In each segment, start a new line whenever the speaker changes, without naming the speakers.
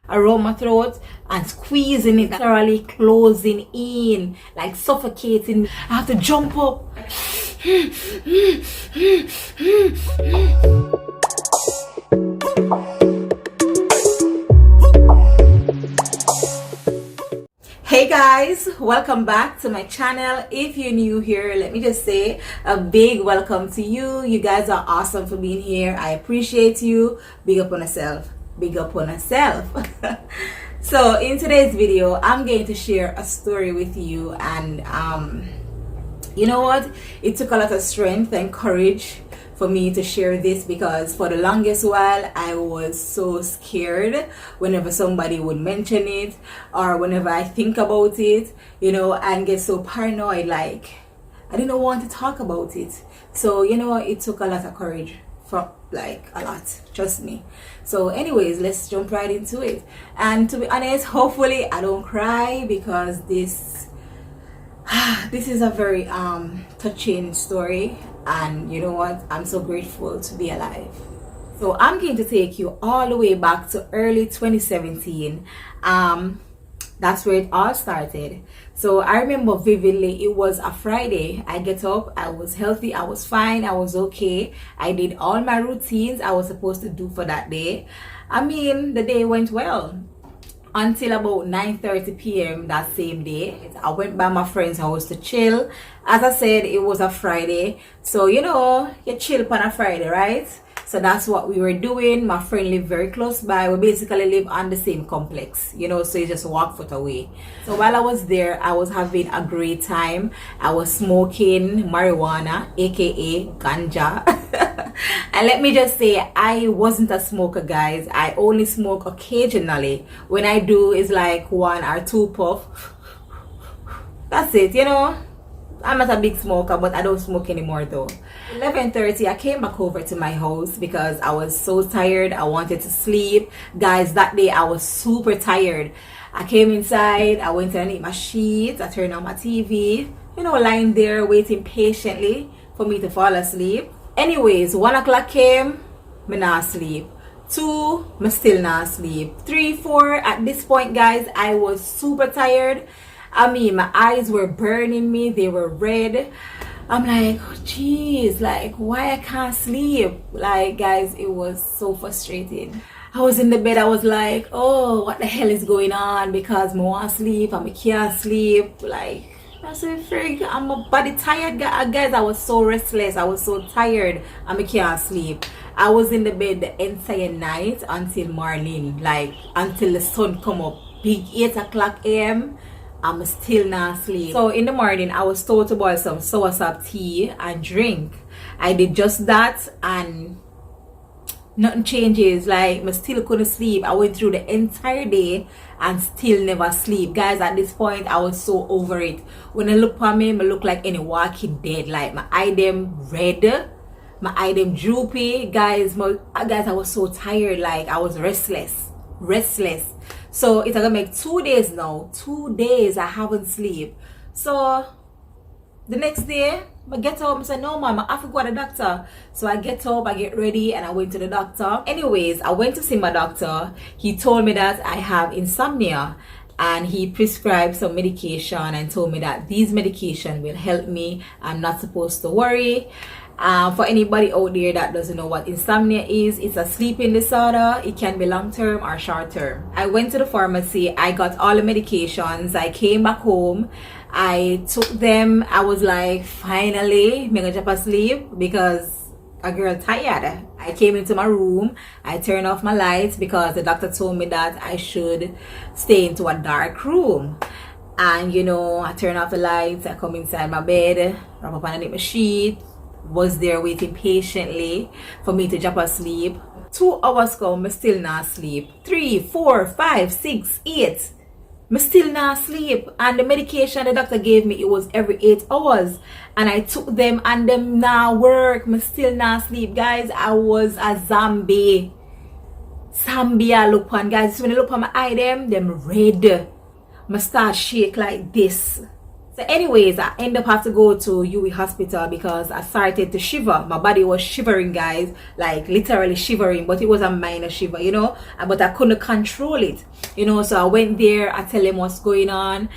around my throat and squeezing it, thoroughly closing in, like suffocating. I have to jump up. Hey guys, welcome back to my channel. If you're new here, let me just say a big welcome to you. You guys are awesome for being here. I appreciate you. Big up on yourself. Big up on yourself. So in today's video, I'm going to share a story with you, and you know what, it took a lot of strength and courage for me to share this, because for the longest while I was so scared whenever somebody would mention it or whenever I think about it, you know, and get so paranoid, like I didn't want to talk about it. So you know, it took a lot of courage, from like a lot, trust me. So anyways, let's jump right into it. And to be honest, hopefully I don't cry, because this is a very touching story, and you know what, I'm so grateful to be alive. So I'm going to take you all the way back to early 2017. That's where it all started. So I remember vividly, it was a Friday. I get up, I was healthy, I was fine, I was okay. I did all my routines I was supposed to do for that day. I mean, the day went well until about 9:30 p.m. that same day. I went by my friend's house to chill. As I said, it was a Friday, so you know, you chill on a Friday, right? So that's what we were doing. My friend lived very close by. We basically live on the same complex, you know, so you just walk foot away. So while I was there, I was having a great time. I was smoking marijuana, aka ganja. And let me just say, I wasn't a smoker, guys. I only smoke occasionally. When I do, it's like 1 or 2 puff. That's it, you know. I'm not a big smoker, but I don't smoke anymore though. 11:30, I came back over to my house because I was so tired. I wanted to sleep. Guys, that day I was super tired. I came inside, I went and ate my sheets, I turned on my TV, you know, lying there waiting patiently for me to fall asleep. Anyways, 1 o'clock came, me not sleep. 2, me still not sleep. 3, 4, at this point, guys, I was super tired. I mean, my eyes were burning me, they were red. I'm like, oh, geez, like, why I can't sleep? Like, guys, it was so frustrating. I was in the bed, I was like, oh, what the hell is going on? Because I want to sleep, and I can't sleep. Like, I said, frig, I'm a body tired, guys. I was so restless, I was so tired, and I can't sleep. I was in the bed the entire night until morning, like, until the sun come up. Big 8 o'clock a.m. I'm still not asleep. So in the morning, I was told to boil some soursop tea and drink. I did just that, and nothing changes. Like, I still couldn't sleep. I went through the entire day and still never sleep. Guys, at this point, I was so over it. When I look at me, I look like any walking dead. Like, my eye them red, my eye them droopy. Guys, I was so tired. Like, I was restless. So it's gonna make 2 days now. 2 days I haven't slept. So the next day, I get up and say, no mom, I have to go to the doctor. So I get up, I get ready, and I went to the doctor. Anyways, I went to see my doctor. He told me that I have insomnia, and he prescribed some medication and told me that these medication will help me. I'm not supposed to worry. For anybody out there that doesn't know what insomnia is, it's a sleeping disorder. It can be long-term or short-term. I went to the pharmacy, I got all the medications, I came back home, I took them. I was like, finally, I'm gonna drop asleep, because a girl tired. I came into my room, I turned off my lights because the doctor told me that I should stay into a dark room. And you know, I turned off the lights, I come inside my bed, wrap up underneath my sheet, was there waiting patiently for me to drop asleep. 2 hours come, I still not sleep. 3, 4, 5, 6, 8, I still not sleep. And the medication the doctor gave me, it was every 8 hours, and I took them and them now work. I still not sleep. Guys, I was a zombie. I look on, guys. When I look on my eye, them red. I start shake like this. So anyways, I end up have to go to UE hospital because I started to shiver. My body was shivering, guys, like literally shivering, but it was a minor shiver, you know, but I couldn't control it, you know. So I went there, I tell them what's going on.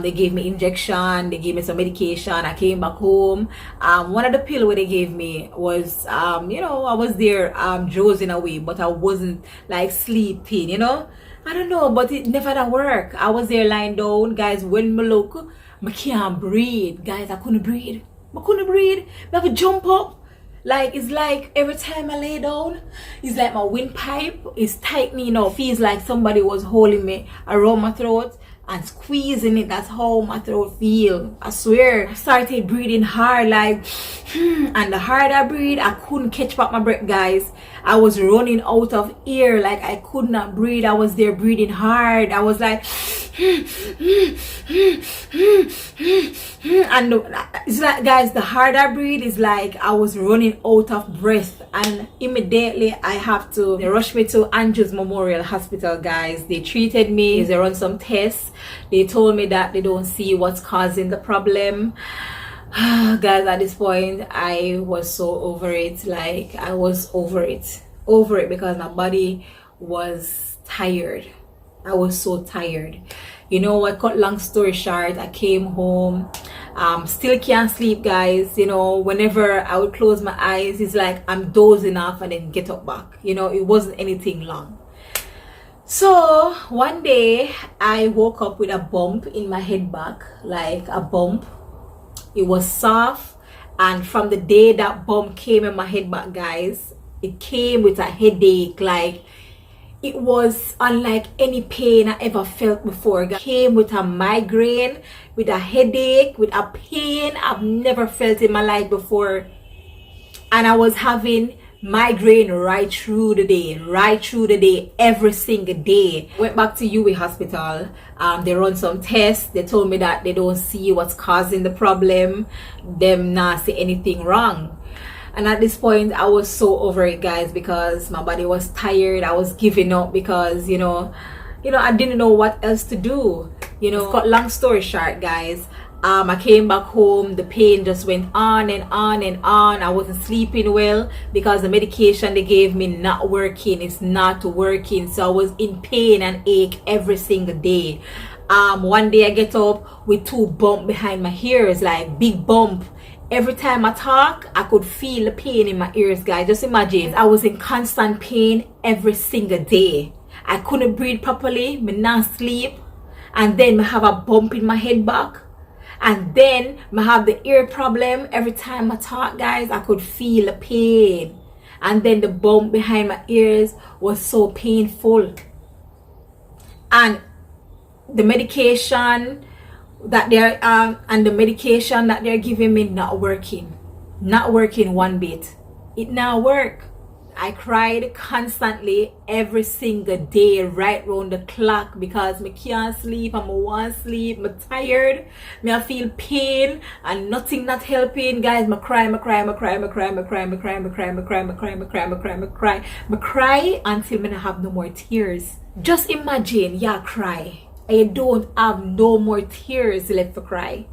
They gave me injection, they gave me some medication. I came back home. One of the pills where they gave me was you know, I was there dozing away, but I wasn't like sleeping, you know. I don't know, but it never did work. I was there lying down, guys. When me look, I can't breathe, guys. I couldn't breathe. I couldn't breathe. I have to jump up. Like, it's like every time I lay down, it's like my windpipe is tightening up. Feels like somebody was holding me around my throat and squeezing it. That's how my throat feel. I swear. I started breathing hard, like, and the harder I breathe, I couldn't catch back my breath, guys. I was running out of air, like I could not breathe. I was there breathing hard. I was like, and it's like, guys, the harder I breathe is like I was running out of breath, and immediately they rushed me to Andrews Memorial Hospital, guys. They treated me, they run some tests. They told me that they don't see what's causing the problem. Guys, at this point I was so over it. Like, I was over it because my body was tired. I was so tired, you know. What, cut long story short, I came home, still can't sleep, guys. You know, whenever I would close my eyes, it's like I'm dozing off and then get up back, you know. It wasn't anything long. So one day I woke up with a bump in my head back, like a bump. It was soft, and from the day that bump came in my head back, guys, it came with a headache. Like, it was unlike any pain I ever felt before. It came with a migraine, with a headache, with a pain I've never felt in my life before. And I was having migraine right through the day, every single day. Went back to UE hospital. They run some tests. They told me that they don't see what's causing the problem. Them not see anything wrong. And at this point, I was so over it, guys, because my body was tired. I was giving up because, you know, I didn't know what else to do. You know, cut long story short, guys, I came back home. The pain just went on and on and on. I wasn't sleeping well because the medication they gave me not working. It's not working. So I was in pain and ache every single day. One day I get up with 2 bumps behind my ears, like big bump. Every time I talk, I could feel the pain in my ears, guys. Just imagine, I was in constant pain every single day. I couldn't breathe properly, me not sleep, and then I have a bump in my head back, and then I have the ear problem. Every time I talk, guys, I could feel the pain, and then the bump behind my ears was so painful, and the medication that they're giving me not working one bit. It not work. I cried constantly every single day, right round the clock, because me can't sleep. I want sleep. Me tired. Me I feel pain and nothing not helping, guys. Me cry until me not have no more tears. Just imagine, yeah, cry. I don't have no more tears left to cry.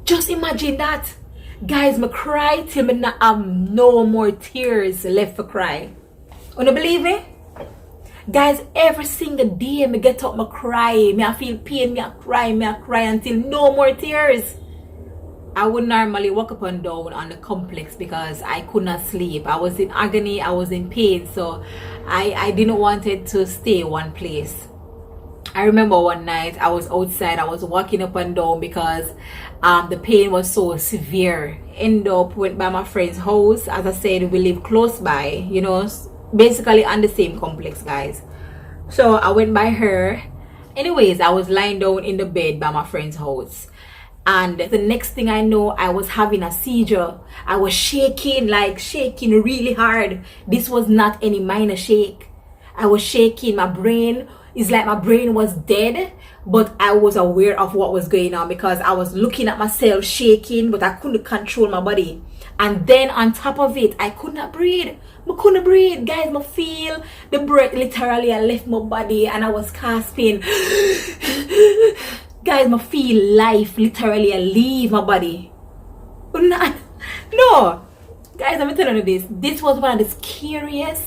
Just imagine that, guys. Me cry till me not have no more tears left to cry. Wanna believe me, guys? Every single day me get up, me cry. Me I feel pain. Me I cry until no more tears. I would normally walk up and down on the complex because I could not sleep. I was in agony. I was in pain. So I didn't want it to stay one place. I remember one night I was outside. I was walking up and down because the pain was so severe. End up went by my friend's house. As I said, we live close by, you know, basically on the same complex, guys. So I went by her. Anyways, I was lying down in the bed by my friend's house. And the next thing I know, I was having a seizure. I was shaking, like shaking really hard. This was not any minor shake. I was shaking. My brain is like my brain was dead, but I was aware of what was going on because I was looking at myself shaking, but I couldn't control my body. And then on top of it, I could not breathe. I couldn't breathe, guys. I feel the breath literally I left my body and I was gasping. Guys, I feel life literally leave my body. No, guys, I'm telling you this. This was one of the scariest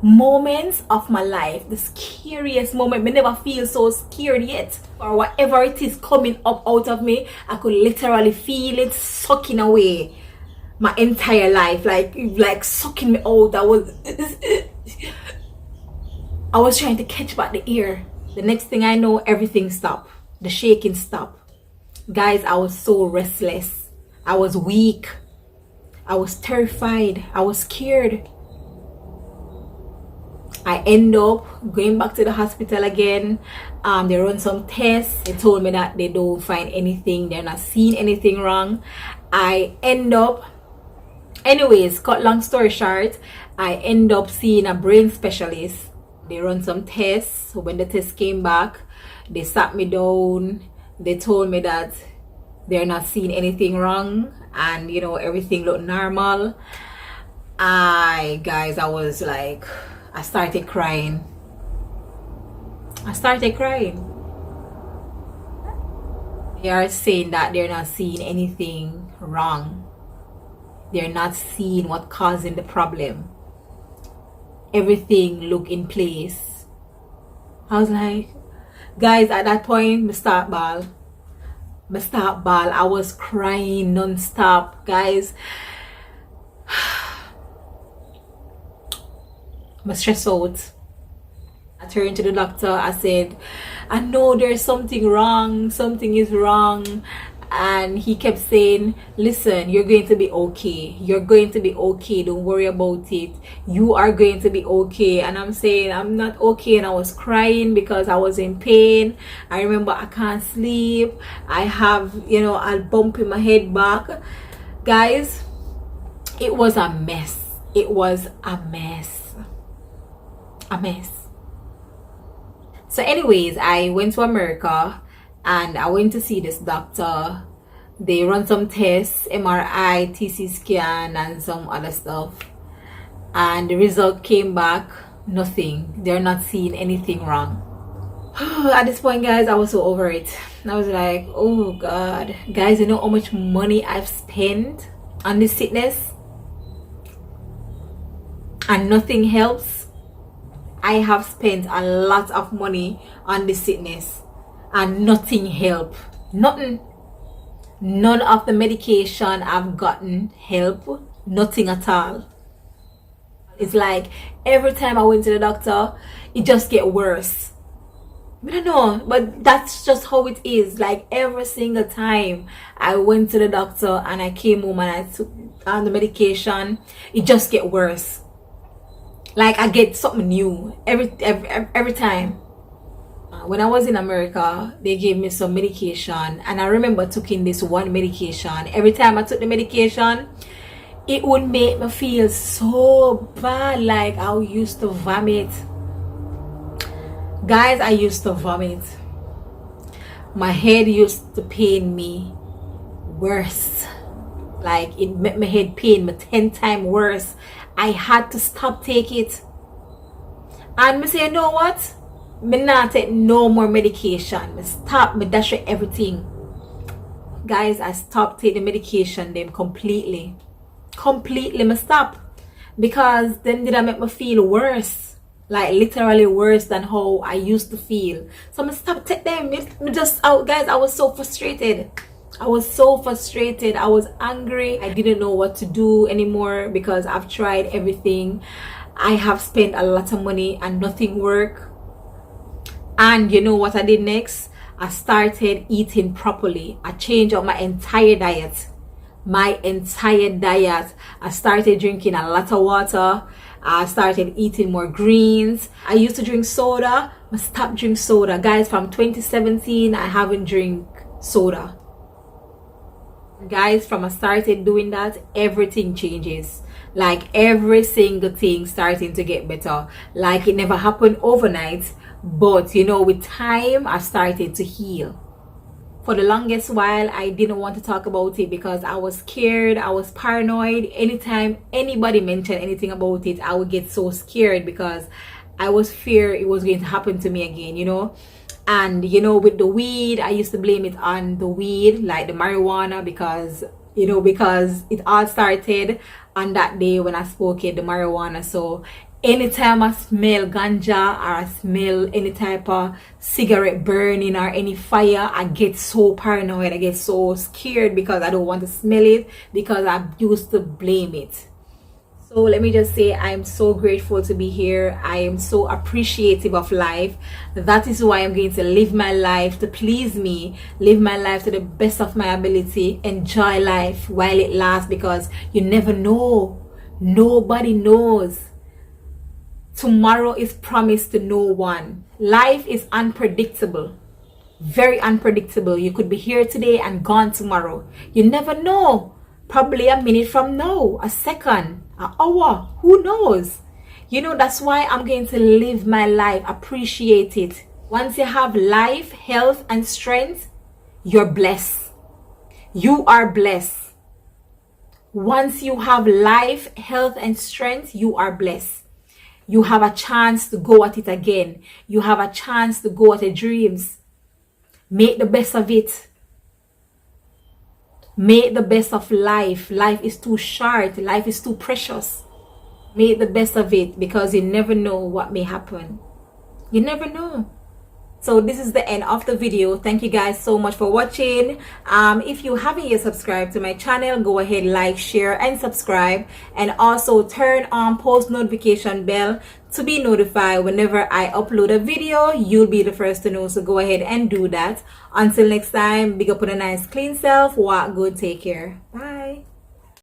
moments of my life. The scariest moment. I never feel so scared yet. Or whatever it is coming up out of me, I could literally feel it sucking away my entire life, like sucking me out. I was trying to catch back the air. The next thing I know, everything stopped. The shaking stopped. Guys, I was so restless. I was weak. I was terrified. I was scared. I end up going back to the hospital again. They run some tests. They told me that they don't find anything. They're not seeing anything wrong. I end up, anyways, cut long story short, I end up seeing a brain specialist. They run some tests. So when the test came back, they sat me down. They told me that they're not seeing anything wrong, and you know, everything looked normal. Guys, I was like, I started crying. They are saying that they're not seeing anything wrong. They're not seeing what causing the problem. Everything look in place. I was like, guys, at that point, I start ball. I was crying non-stop, guys. I'm stressed out. I turned to the doctor. I said, I know there's something wrong. Something is wrong. And he kept saying, listen, you're going to be okay. You're going to be okay. Don't worry about it. You are going to be okay. And I'm saying, I'm not okay. And I was crying because I was in pain. I remember I can't sleep. I have, you know, a bump in my head back. Guys, it was a mess. It was a mess. So anyways, I went to America and I went to see this doctor. They run some tests, MRI, TC scan, and some other stuff, and the result came back nothing. They're not seeing anything wrong. At this point, guys, I was so over it. I was like, oh God, guys, you know how much money I've spent on this sickness and nothing helps. I have spent a lot of money on this sickness and nothing help. Nothing. None of the medication I've gotten help. Nothing at all. It's like every time I went to the doctor, it just get worse. I don't know, but that's just how it is. Like every single time I went to the doctor and I came home and I took on the medication, it just get worse. Like I get something new every time. When I was in America, they gave me some medication, and I remember taking this one medication. Every time I took the medication, it would make me feel so bad. Like I used to vomit. Guys, I used to vomit. My head used to pain me worse. Like it made my head pain me 10 times worse. I had to stop take it. And me say, you know what? Me not take no more medication. Me stop, me dash everything. Guys, I stopped taking the medication them completely. Me stop. Because then did I make me feel worse. Like literally worse than how I used to feel. So me stop take them. Me just out, guys, I was so frustrated. I was angry. I didn't know what to do anymore because I've tried everything. I have spent a lot of money and nothing worked. And you know what I did next? I started eating properly. I changed up my entire diet. I started drinking a lot of water. I started eating more greens. I used to drink soda. I stopped drinking soda. Guys, from 2017, I haven't drank soda. Guys, from I started doing that, everything changes. Like every single thing starting to get better. Like it never happened overnight, but you know, with time I started to heal. For the longest while, I didn't want to talk about it because I was scared. I was paranoid. Anytime anybody mentioned anything about it, I would get so scared because I was fear it was going to happen to me again, you know. And you know, with the weed, I used to blame it on the weed, like the marijuana, because you know, because it all started on that day when I smoked the marijuana. So anytime I smell ganja or I smell any type of cigarette burning or any fire, I get so paranoid, I get so scared because I don't want to smell it, because I used to blame it. So let me just say, I'm so grateful to be here. I am so appreciative of life. That is why I'm going to live my life to please me, live my life to the best of my ability, enjoy life while it lasts, because you never know. Nobody knows. Tomorrow is promised to no one. Life is unpredictable, very unpredictable. You could be here today and gone tomorrow. You never know. Probably a minute from now, a second, an hour, who knows? You know, that's why I'm going to live my life, appreciate it. Once you have life, health, and strength, you're blessed. You are blessed. Once you have life, health, and strength, you are blessed. You have a chance to go at it again. You have a chance to go at your dreams. Make the best of it. Make the best of life. Life is too short. Life is too precious. Make the best of it, because you never know what may happen. You never know. So this is the end of the video. Thank you guys so much for watching. If you haven't yet subscribed to my channel, go ahead, like, share, and subscribe. And also turn on post notification bell to be notified whenever I upload a video. You'll be the first to know, so go ahead and do that. Until next time, big up on a nice clean self. Walk good, take care. Bye.